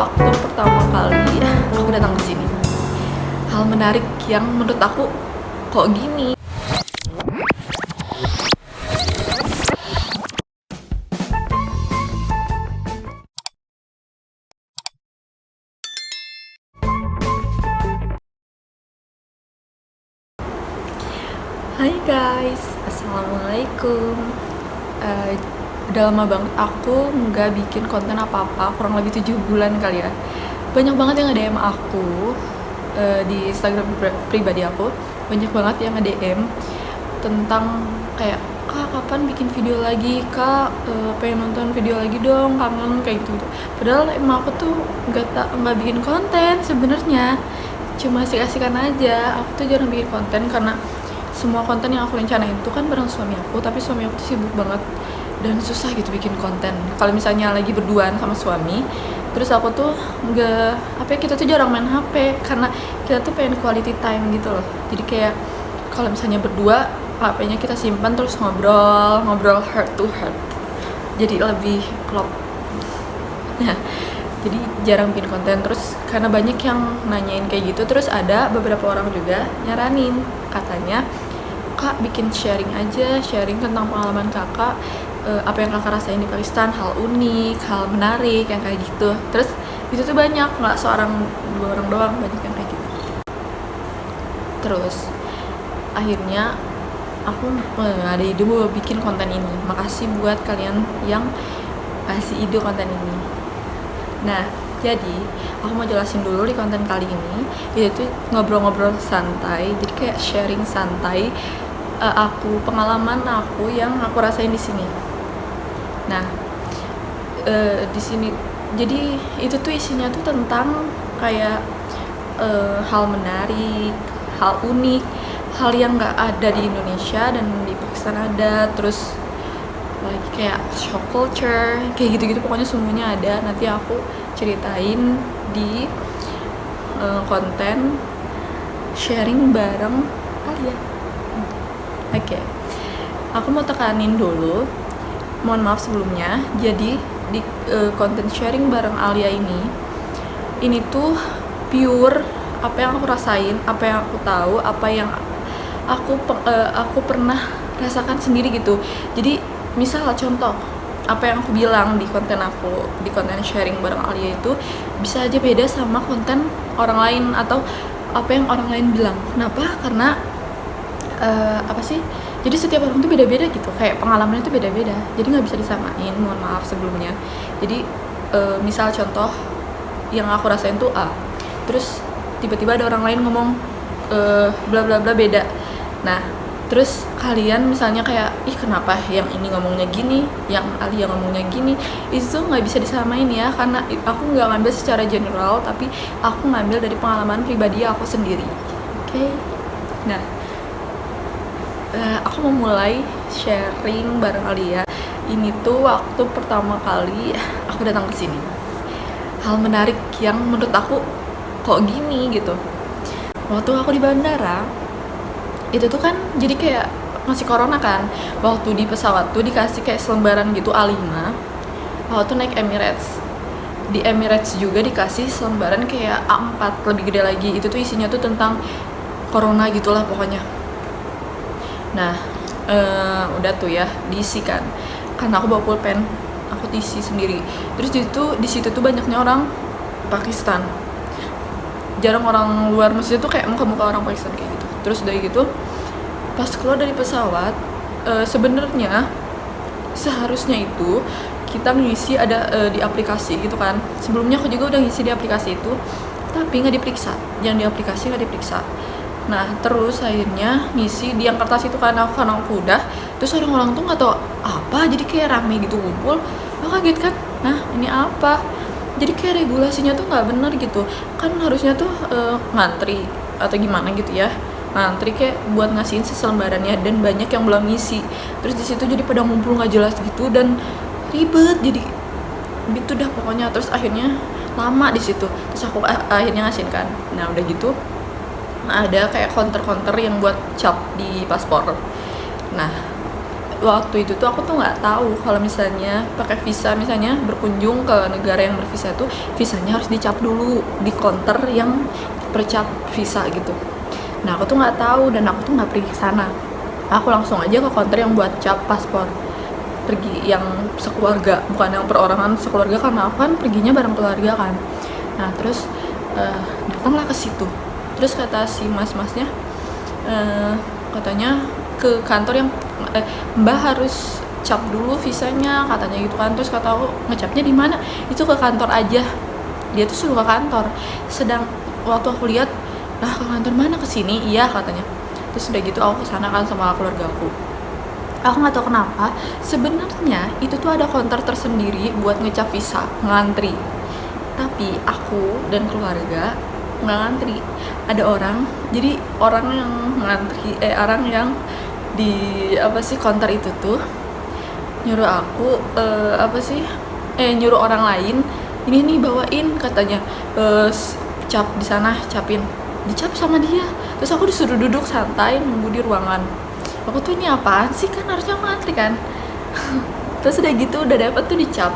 waktu pertama kali aku datang ke sini. Hal menarik yang menurut aku kok gini. Hai guys, assalamualaikum. Eh, udah lama banget aku nggak bikin konten apa-apa, kurang lebih 7 bulan kali ya. Banyak banget yang nge-DM aku di Instagram pribadi aku. Banyak banget yang nge-DM tentang kayak, kak kapan bikin video lagi, kak pengen nonton video lagi dong, kangen kayak gitu. Padahal emang aku tuh nggak bikin konten sebenarnya, cuma asik-asikan aja. Aku tuh jarang bikin konten karena semua konten yang aku rencanain itu kan bareng suami aku, tapi suami aku tuh sibuk banget dan susah gitu bikin konten. Kalau misalnya lagi berduaan sama suami, terus aku tuh kita tuh jarang main HP karena kita tuh pengen quality time gitu loh. Jadi kayak kalau misalnya berdua, HP-nya kita simpan terus ngobrol heart to heart. Jadi lebih klop. Nah, jadi jarang bikin konten. Terus karena banyak yang nanyain kayak gitu, terus ada beberapa orang juga nyaranin, katanya kak bikin sharing tentang pengalaman kakak, apa yang kakak rasain di Pakistan, hal unik, hal menarik yang kayak gitu. Terus itu tuh banyak, nggak dua orang doang, banyak yang kayak gitu. Terus akhirnya aku ada ide mau bikin konten ini. Makasih buat kalian yang kasih ide konten ini. Nah, jadi aku mau jelasin dulu di konten kali ini, yaitu ngobrol-ngobrol santai. Jadi kayak sharing santai pengalaman aku yang aku rasain di sini. Nah, di sini jadi itu tuh isinya tuh tentang kayak hal menarik, hal unik, hal yang nggak ada di Indonesia dan di Pakistan ada. Terus lagi kayak shock culture, kayak gitu-gitu, pokoknya semuanya ada. Nanti aku ceritain di konten sharing bareng kalian. Oke. Aku mau tekanin dulu, mohon maaf sebelumnya. Jadi di konten sharing bareng Alia ini tuh pure apa yang aku rasain, apa yang aku tahu, apa yang aku pernah rasakan sendiri gitu. Jadi misal contoh apa yang aku bilang di konten sharing bareng Alia itu bisa aja beda sama konten orang lain atau apa yang orang lain bilang. Kenapa? Karena jadi setiap orang tuh beda-beda gitu, kayak pengalamannya tuh beda-beda, jadi nggak bisa disamain. Mohon maaf sebelumnya. Jadi misal contoh yang aku rasain tuh A, terus tiba-tiba ada orang lain ngomong bla bla bla beda. Nah, terus kalian misalnya kayak, ih kenapa yang ini ngomongnya gini, yang Alia ngomongnya gini, itu nggak bisa disamain ya, karena aku nggak ngambil secara general, tapi aku ngambil dari pengalaman pribadi aku sendiri. Oke? Nah, aku mau mulai sharing bareng Alia. Ini tuh waktu pertama kali aku datang ke sini. Hal menarik yang menurut aku kok gini gitu. Waktu aku di bandara, itu tuh kan jadi kayak masih corona kan. Waktu di pesawat tuh dikasih kayak selembaran gitu A5. Waktu naik Emirates, di Emirates juga dikasih selembaran kayak A4 lebih gede lagi. Itu tuh isinya tuh tentang corona gitulah pokoknya. Nah, udah tuh ya diisi kan, karena aku bawa pulpen, aku diisi sendiri. Terus di situ tuh banyaknya orang Pakistan, jarang orang luar, maksudnya tuh kayak muka-muka orang Pakistan kayak gitu. Terus udah gitu pas keluar dari pesawat, sebenarnya seharusnya itu kita ngisi ada di aplikasi gitu kan. Sebelumnya aku juga udah ngisi di aplikasi itu, tapi nggak diperiksa. Yang di aplikasi nggak diperiksa. Nah, terus akhirnya ngisi di yang kertas itu kan, aku udah. Terus orang-orang tuh nggak tahu apa, jadi kayak rame gitu ngumpul. Aku kaget kan, nah ini apa? Jadi kayak regulasinya tuh nggak bener gitu. Kan harusnya tuh ngantri atau gimana gitu ya. Ngantri kayak buat ngasihin selembarannya, dan banyak yang belum ngisi. Terus di situ jadi pada ngumpul nggak jelas gitu dan ribet. Jadi gitu dah pokoknya. Terus akhirnya lama di situ. Terus aku akhirnya ngasihin kan. Nah, udah gitu ada kayak counter yang buat cap di paspor. Nah, waktu itu tuh aku tuh nggak tahu kalau misalnya pakai visa, misalnya berkunjung ke negara yang bervisa tuh visanya harus dicap dulu di counter yang percap visa gitu. Nah aku tuh nggak tahu dan aku tuh nggak pergi ke sana. Aku langsung aja ke counter yang buat cap paspor, pergi yang sekeluarga, bukan yang perorangan, sekeluarga, karena aku kan perginya bareng keluarga kan. Nah terus datanglah ke situ, terus kata si mas-masnya, katanya ke kantor yang mbak harus cap dulu visanya katanya gitu kan. Terus kata aku, ngecapnya di mana? Itu ke kantor aja, dia tuh suruh ke kantor. Sedang waktu aku lihat, ke kantor mana, ke sini, iya katanya. Terus udah gitu aku kesana kan sama keluarga aku nggak tahu kenapa sebenarnya itu tuh ada counter tersendiri buat ngecap visa, ngantri. Tapi aku dan keluarga nggak ngantri, ada orang, jadi orang yang ngantri, orang yang di counter itu tuh nyuruh aku nyuruh orang lain, ini nih bawain katanya, cap di sana, capin, dicap sama dia. Terus aku disuruh duduk santai nunggu di ruangan. Aku tuh ini apaan sih, kan harusnya aku ngantri kan. Terus udah gitu udah dapet tuh dicap,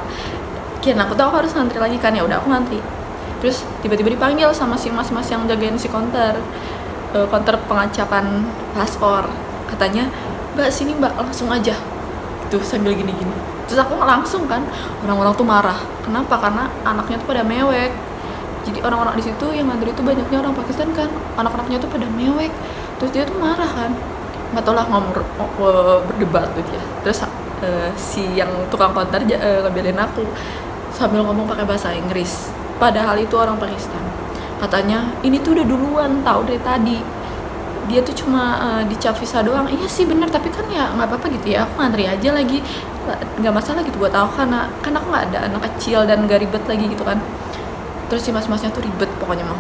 kian aku tuh aku harus ngantri lagi kan, ya udah aku ngantri. Terus tiba-tiba dipanggil sama si mas-mas yang jagain si counter pengacapan paspor. Katanya, mbak sini mbak, langsung aja tuh sambil gini-gini. Terus aku langsung kan, orang-orang tuh marah. Kenapa? Karena anaknya tuh pada mewek. Jadi orang-orang di situ yang ngantri itu banyaknya orang Pakistan kan, anak-anaknya tuh pada mewek. Terus dia tuh marah kan, nggak tau lah, berdebat tuh dia. Terus si yang tukang counter ngebelain aku sambil ngomong pakai bahasa Inggris, padahal itu orang Pakistan. Katanya ini tuh udah duluan tahu dari tadi, dia tuh cuma dicap visa doang. Iya sih bener, tapi kan ya nggak apa-apa gitu ya, aku ngantri aja lagi, nggak masalah gitu buat aku, karena kan aku nggak ada anak kecil dan nggak ribet lagi gitu kan. Terus si mas-masnya tuh ribet pokoknya mah.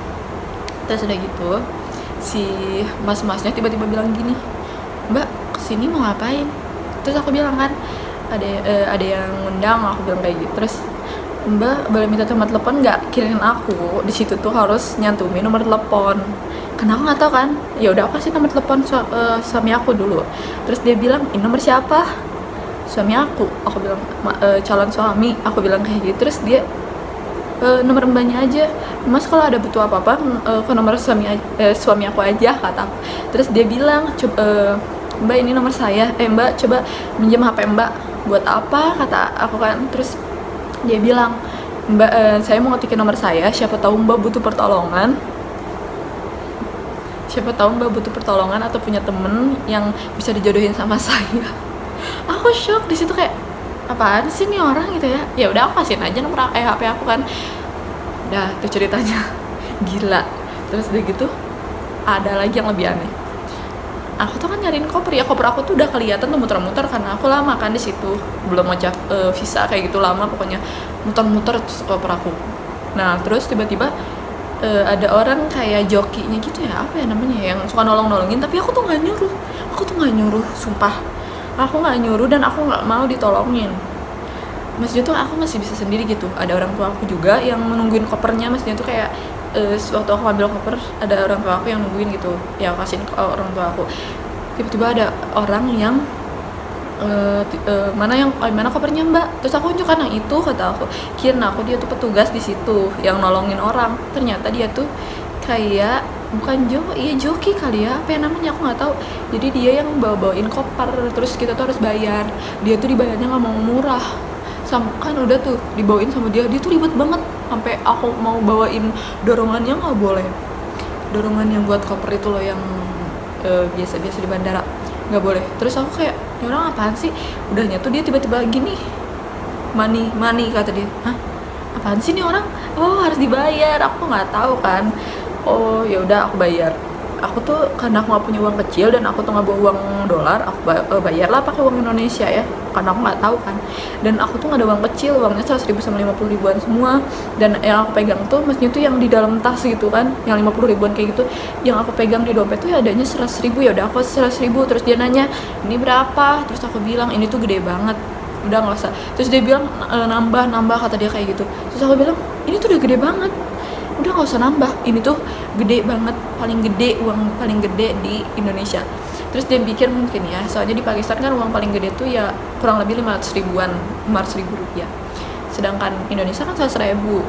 Terus udah gitu si mas-masnya tiba-tiba bilang gini, mbak kesini mau ngapain? Terus aku bilang kan, ada yang ngundang, aku bilang kayak gitu. Terus mbak boleh minta nomor telepon nggak? Kirain aku di situ tuh harus nyantumin nomor telepon, karena aku nggak tahu kan. Ya udah aku kasih nomor telepon suami aku dulu. Terus dia bilang, ini nomor siapa? Suami aku bilang, calon suami, aku bilang kayak gitu. Terus dia, nomor mbaknya aja mas, kalau ada butuh apa-apa ke nomor suami aku aja kata aku. Terus dia bilang, coba mbak ini nomor saya, mbak coba minjem HP mbak. Buat apa kata aku kan. Terus dia bilang, mbak saya mau ngetikin nomor saya, siapa tahu mbak butuh pertolongan atau punya temen yang bisa dijodohin sama saya. Aku shock di situ, kayak apaan sih nih orang gitu ya. Ya udah aku kasihin aja nomor HP aku kan. Udah tuh ceritanya. Gila. Terus udah gitu ada lagi yang lebih aneh. Aku tuh kan nyariin koper ya, koper aku tuh udah kelihatan tuh muter-muter karena aku lama kan di situ, belum ngecap visa kayak gitu, lama pokoknya muter-muter terus koper aku. Nah terus tiba-tiba ada orang kayak jokinya gitu ya, apa ya namanya, yang suka nolongin, tapi aku tuh nggak nyuruh, sumpah aku nggak nyuruh dan aku nggak mau ditolongin. Maksudnya tuh aku masih bisa sendiri gitu. Ada orang tua aku juga yang menungguin kopernya, maksudnya tuh kayak waktu aku ambil koper ada orang tua aku yang nungguin gitu, ya aku kasihin ke orang tua aku. Tiba-tiba ada orang yang mana kopernya mbak? Terus aku tunjukkan yang itu, kata aku, kirain aku dia tuh petugas di situ yang nolongin orang. Ternyata dia tuh kayak bukan joki kali ya, apa yang namanya aku nggak tahu. Jadi dia yang bawain koper, terus kita tuh harus bayar. Dia tuh dibayarnya nggak mau murah, kan udah tuh dibawain sama dia tuh ribet banget, sampai aku mau bawain dorongannya nggak boleh. Dorongan yang buat koper itu loh, yang biasa-biasa di bandara, nggak boleh. Terus aku kayak, ini orang apaan sih? Udahnya tuh dia tiba-tiba gini, money kata dia. Hah? Apaan sih nih orang? Oh harus dibayar. Aku nggak tahu kan. Oh ya udah aku bayar. Aku tuh karena aku nggak punya uang kecil dan aku tuh nggak bawa uang dolar, aku bayarlah pakai uang Indonesia ya, karena aku nggak tahu kan. Dan aku tuh nggak ada uang kecil, uangnya 100.000 sama 50.000-an semua. Dan yang aku pegang tuh maksudnya tuh yang di dalam tas gitu kan, yang 50.000-an kayak gitu. Yang aku pegang di dompet tuh ya adanya 100.000. Ya udah aku 100.000. Terus dia nanya, ini berapa? Terus aku bilang, ini tuh gede banget, udah nggak usah. Terus dia bilang, nambah kata dia kayak gitu. Terus aku bilang, ini tuh udah gede banget. udah nggak usah nambah, ini tuh gede banget, paling gede, uang paling gede di Indonesia. Terus dia pikir mungkin ya, soalnya di Pakistan kan uang paling gede tuh ya kurang lebih 500 ribuan, 500 ribu rupiah, sedangkan Indonesia kan 100 ribu.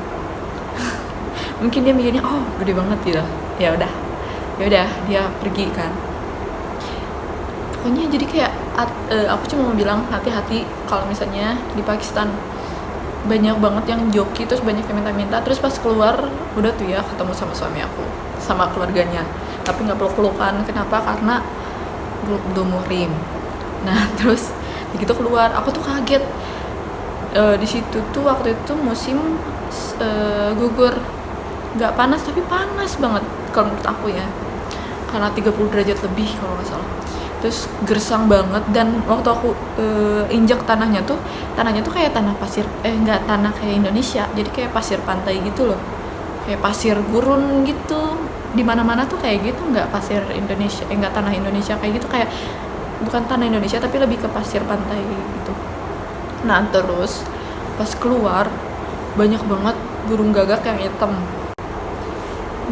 Mungkin dia mikirnya oh gede banget gitu. Ya udah dia pergi kan. Pokoknya jadi kayak aku cuma mau bilang hati-hati kalau misalnya di Pakistan banyak banget yang joki, terus banyak yang minta-minta, terus pas keluar udah tuh ya ketemu sama suami aku sama keluarganya, tapi nggak peluk-pelukan. Kenapa? Karena belum muhrim. Nah terus begitu keluar aku tuh kaget. Di situ tuh waktu itu musim gugur, nggak panas tapi panas banget kalau menurut aku ya, karena 30 derajat lebih kalau nggak salah. Terus gersang banget, dan waktu aku injak tanahnya tuh kayak tanah pasir, nggak tanah kayak Indonesia, jadi kayak pasir pantai gitu loh, kayak pasir gurun gitu. Di mana-mana tuh kayak gitu, nggak pasir Indonesia, nggak tanah Indonesia kayak gitu, kayak bukan tanah Indonesia tapi lebih ke pasir pantai gitu. Nah terus pas keluar banyak banget burung gagak yang hitam.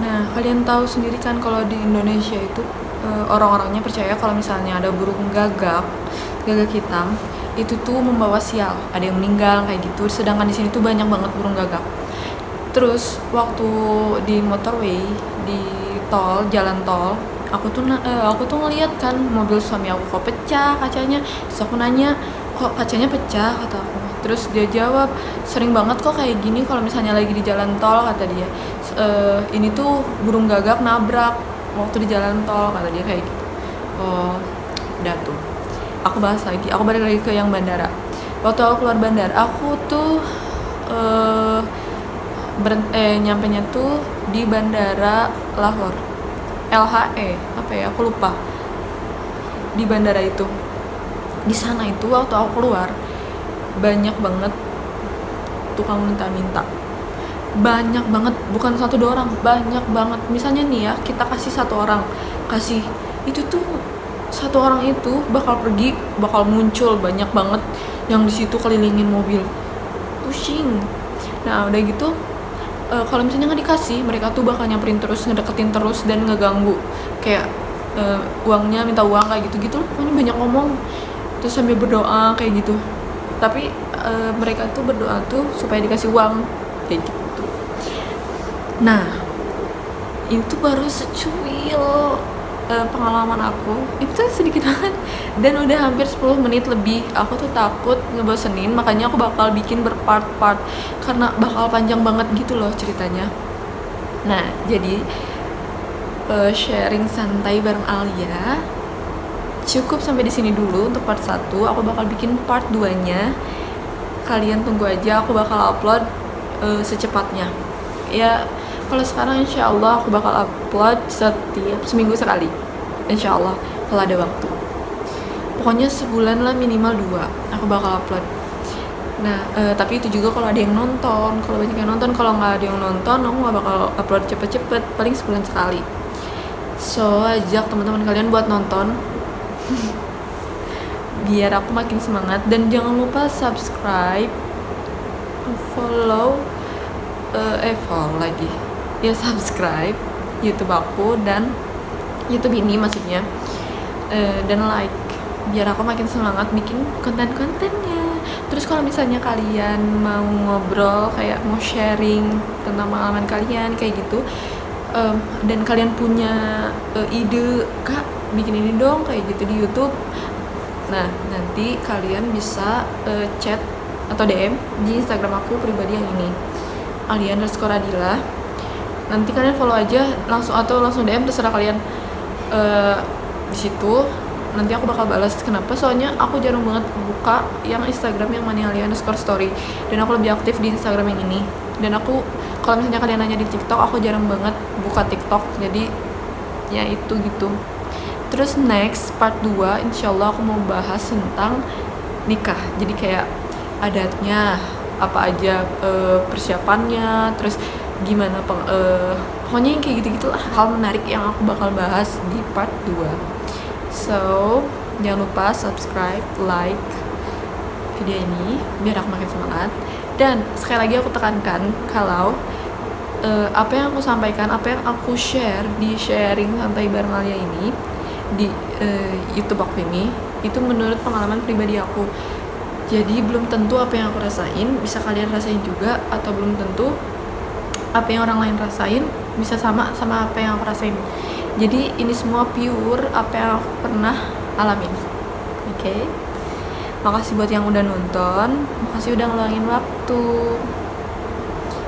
Nah kalian tahu sendiri kan kalau di Indonesia itu orang-orangnya percaya kalau misalnya ada burung gagak hitam itu tuh membawa sial, ada yang meninggal kayak gitu. Sedangkan di sini tuh banyak banget burung gagak. Terus waktu di motorway, di jalan tol, aku tuh ngeliat kan mobil suami aku kok pecah kacanya. Terus aku nanya, kok kacanya pecah, kata aku. Terus dia jawab, sering banget kok kayak gini kalau misalnya lagi di jalan tol, kata dia. Ini tuh burung gagak nabrak waktu di jalan tol, kata dia kayak gitu. Oh udah tuh, aku bahas lagi, aku balik lagi ke yang bandara. Waktu aku keluar bandara, aku tuh nyampenya tuh di bandara Lahore, LHE apa ya, aku lupa. Di bandara itu, di sana itu waktu aku keluar banyak banget tukang minta-minta, banyak banget, bukan 1-2 orang, banyak banget. Misalnya nih ya, kita kasih 1 orang, kasih itu tuh 1 orang itu bakal pergi, bakal muncul banyak banget yang di situ kelilingin mobil, pusing. Nah udah gitu, kalau misalnya nggak dikasih, mereka tuh bakal nyamperin terus, ngedeketin terus, dan ngeganggu, kayak uangnya, minta uang kayak gitu-gitu loh. Pokoknya banyak ngomong, terus sambil berdoa kayak gitu. Tapi mereka tuh berdoa tuh supaya dikasih uang kayak gitu. Nah itu baru secuil pengalaman aku, itu sedikit banget, dan udah hampir 10 menit lebih. Aku tuh takut ngebosenin, makanya aku bakal bikin berpart-part karena bakal panjang banget gitu loh ceritanya. Nah jadi sharing santai bareng Alia cukup sampai di sini dulu untuk part 1. Aku bakal bikin part 2-nya. Kalian tunggu aja, aku bakal upload secepatnya. Ya kalau sekarang insya Allah aku bakal upload setiap seminggu sekali, insya Allah kalau ada waktu. Pokoknya sebulan lah minimal 2 aku bakal upload. Nah tapi itu juga kalau ada yang nonton, kalau banyak yang nonton. Kalau nggak ada yang nonton, aku nggak bakal upload cepet-cepet, paling sebulan sekali. So ajak teman-teman kalian buat nonton biar aku makin semangat. Dan jangan lupa subscribe, follow lagi ya, subscribe YouTube aku dan YouTube ini maksudnya, dan like, biar aku makin semangat bikin konten-kontennya. Terus kalau misalnya kalian mau ngobrol, kayak mau sharing tentang pengalaman kalian kayak gitu, dan kalian punya ide, Kak bikin ini dong kayak gitu di YouTube, nah nanti kalian bisa chat atau DM di Instagram aku pribadi yang ini, Alia_Adila. Nanti kalian follow aja langsung, atau langsung DM, terserah kalian. Di situ nanti aku bakal balas. Kenapa? Soalnya aku jarang banget buka yang Instagram yang @Alia_story, dan aku lebih aktif di Instagram yang ini. Dan aku, kalau misalnya kalian nanya di TikTok, aku jarang banget buka TikTok, jadi ya itu gitu. Terus next part 2 insyaallah aku mau bahas tentang nikah. Jadi kayak adatnya apa aja, persiapannya, terus gimana pokoknya yang kayak gitu-gitu lah, hal menarik yang aku bakal bahas di part 2. So jangan lupa subscribe, like video ini biar aku makin semangat. Dan sekali lagi aku tekankan kalau apa yang aku sampaikan, apa yang aku share di sharing santai bareng Alia ini di YouTube aku ini, itu menurut pengalaman pribadi aku. Jadi belum tentu apa yang aku rasain bisa kalian rasain juga, atau belum tentu apa yang orang lain rasain bisa sama apa yang aku rasain. Jadi ini semua pure apa yang aku pernah alamin. Oke? Makasih buat yang udah nonton, makasih udah ngeluangin waktu.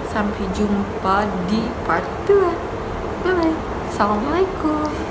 Sampai jumpa di part 2. Bye bye. Assalamualaikum.